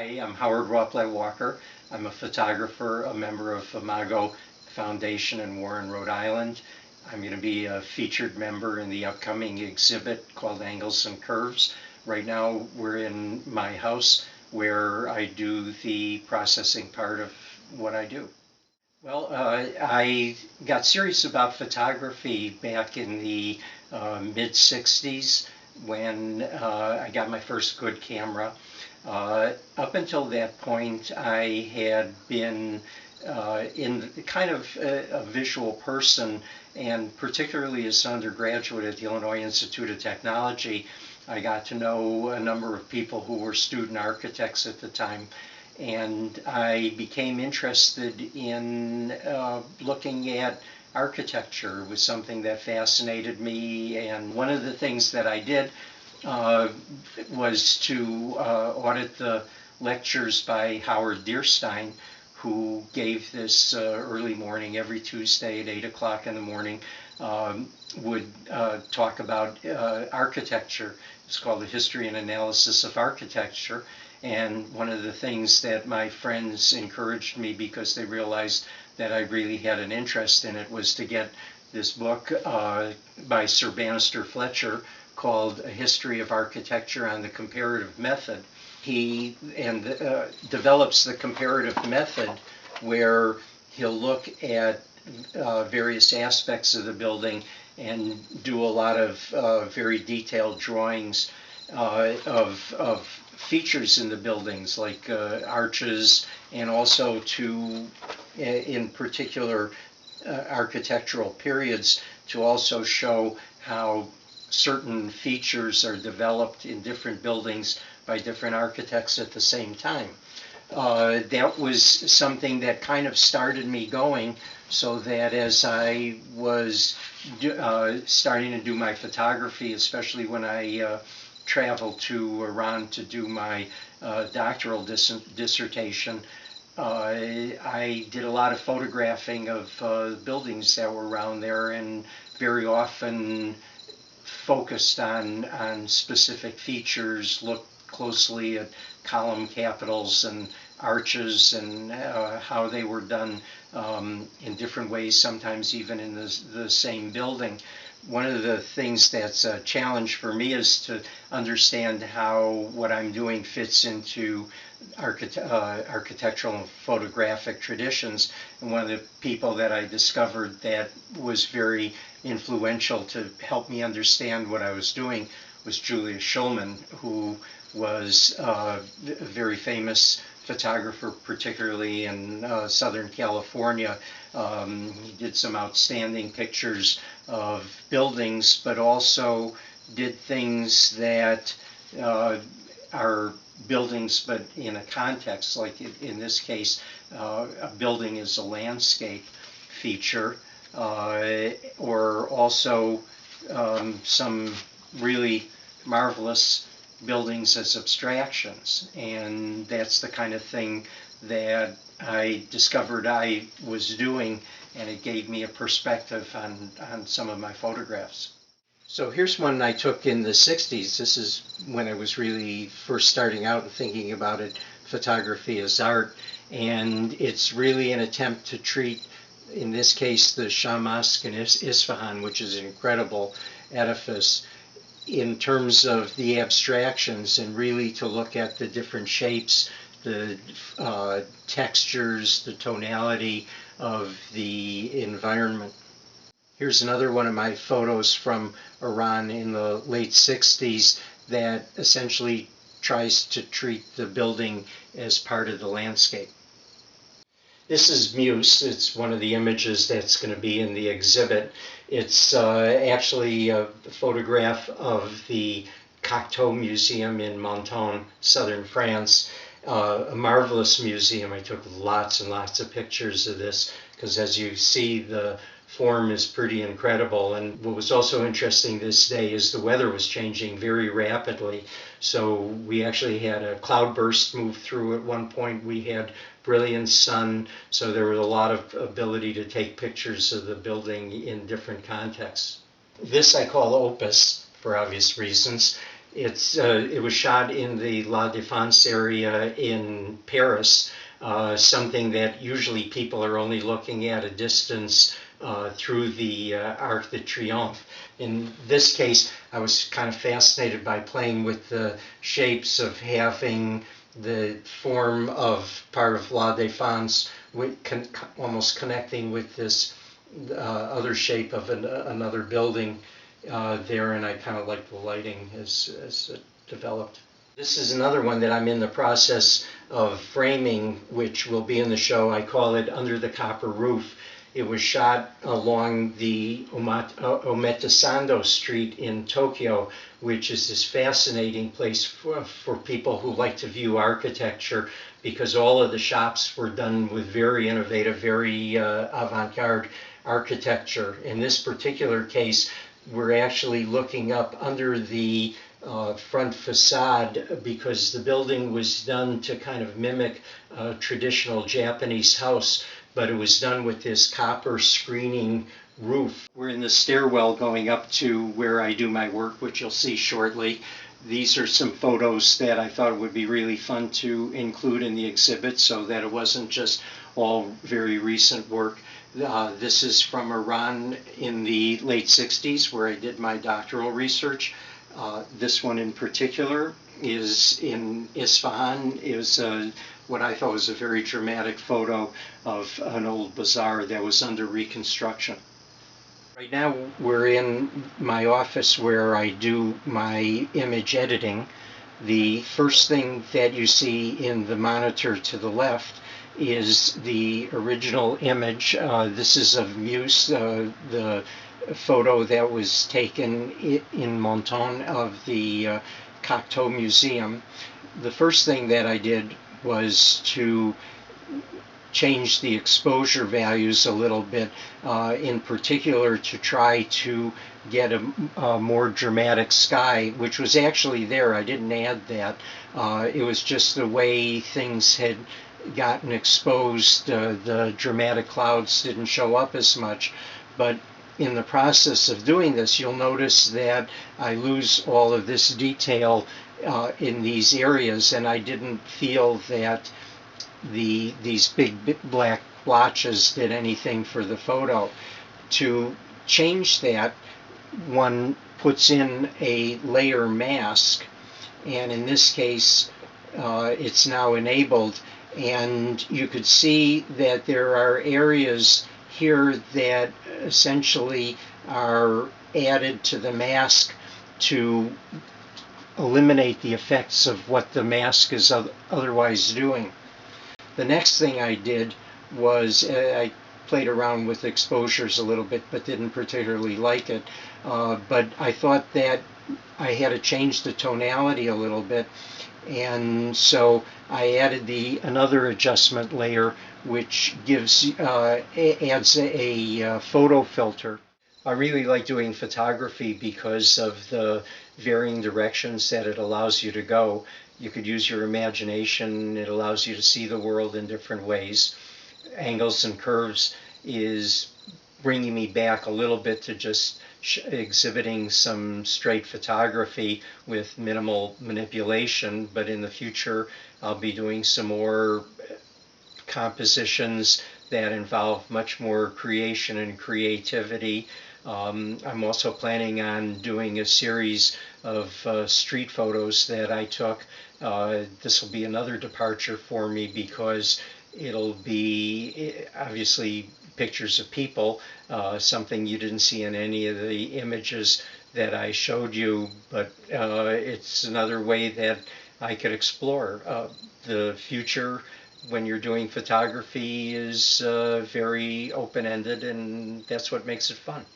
Hi, I'm Howard Rotblat-Walker. I'm a photographer, a member of IMAGO Foundation in Warren, Rhode Island. I'm going to be a featured member in the upcoming exhibit called Angles and Curves. Right now we're in my house where I do the processing part of what I do. Well, I got serious about photography back in the mid-60s when I got my first good camera. Up until that point, I had been in kind of a visual person, and particularly as an undergraduate at the Illinois Institute of Technology, I got to know a number of people who were student architects at the time. And I became interested in looking at architecture. It was something that fascinated me, and one of the things that I did was to audit the lectures by Howard Deerstein, who gave this early morning every Tuesday at 8 o'clock in the morning, would talk about architecture. It's called The History and Analysis of Architecture. And one of the things that my friends encouraged me, because they realized that I really had an interest in it, was to get this book by Sir Bannister Fletcher called A History of Architecture on the Comparative Method. He develops the comparative method where he'll look at various aspects of the building and do a lot of very detailed drawings of features in the buildings, like arches, and also in particular architectural periods, to also show how certain features are developed in different buildings by different architects at the same time. That was something that kind of started me going, so that as I was starting to do my photography, especially when I traveled to Iran to do my doctoral dissertation, I did a lot of photographing of buildings that were around there, and very often focused on specific features, looked closely at column capitals and arches and how they were done in different ways, sometimes even in the same building. One of the things that's a challenge for me is to understand how what I'm doing fits into architectural and photographic traditions. And one of the people that I discovered that was very influential to help me understand what I was doing was Julius Shulman, who was a very famous photographer, particularly in Southern California. He did some outstanding pictures of buildings, but also did things that are buildings but in a context, like in this case, a building is a landscape feature, or also some really marvelous buildings as abstractions. And that's the kind of thing that I discovered I was doing, and it gave me a perspective on some of my photographs. So here's one I took in the 60s. This is when I was really first starting out and thinking about it, photography as art. And it's really an attempt to treat, in this case, the Shah Mosque in Isfahan, which is an incredible edifice, in terms of the abstractions, and really to look at the different shapes, the textures, the tonality of the environment. Here's another one of my photos from Iran in the late 60s that essentially tries to treat the building as part of the landscape. This is Muse. It's one of the images that's going to be in the exhibit. It's actually a photograph of the Cocteau Museum in Menton, southern France. A marvelous museum. I took lots and lots of pictures of this because, as you see, the form is pretty incredible. And what was also interesting this day is the weather was changing very rapidly. So we actually had a cloudburst move through at one point. We had brilliant sun, so there was a lot of ability to take pictures of the building in different contexts. This I call Opus for obvious reasons. It was shot in the La Défense area in Paris, something that usually people are only looking at a distance through the Arc de Triomphe. In this case, I was kind of fascinated by playing with the shapes of having the form of part of La Défense almost connecting with this other shape of another building there, and I kind of like the lighting as it developed. This is another one that I'm in the process of framing, which will be in the show. I call it Under the Copper Roof. It was shot along the Omotesando Street in Tokyo, which is this fascinating place for people who like to view architecture, because all of the shops were done with very innovative, very avant-garde architecture. In this particular case, we're actually looking up under the front facade, because the building was done to kind of mimic a traditional Japanese house, but it was done with this copper screening roof. We're in the stairwell going up to where I do my work, which you'll see shortly. These are some photos that I thought would be really fun to include in the exhibit, so that it wasn't just all very recent work. This is from Iran in the late 60s, where I did my doctoral research. This one in particular is in Isfahan. It was what I thought was a very dramatic photo of an old bazaar that was under reconstruction. Right now we're in my office where I do my image editing. The first thing that you see in the monitor to the left is the original image. This is of Muse, the photo that was taken in Menton of the Cocteau Museum. The first thing that I did was to change the exposure values a little bit, in particular to try to get a more dramatic sky, which was actually there. I didn't add that. It was just the way things had gotten exposed. The dramatic clouds didn't show up as much. But in the process of doing this, you'll notice that I lose all of this detail in these areas, and I didn't feel that these big black blotches did anything for the photo. To change that, one puts in a layer mask, and in this case it's now enabled, and you could see that there are areas here that essentially are added to the mask to eliminate the effects of what the mask is otherwise doing. The next thing I did was I played around with exposures a little bit, but didn't particularly like it. But I thought that I had to change the tonality a little bit, and so I added another adjustment layer, which adds a photo filter. I really like doing photography because of the varying directions that it allows you to go. You could use your imagination. It allows you to see the world in different ways. Angles and curves is bringing me back a little bit to just exhibiting some straight photography with minimal manipulation, but in the future I'll be doing some more compositions that involve much more creation and creativity. I'm also planning on doing a series of street photos that I took. This will be another departure for me, because it'll be obviously pictures of people, something you didn't see in any of the images that I showed you, but it's another way that I could explore. The future when you're doing photography is very open-ended, and that's what makes it fun.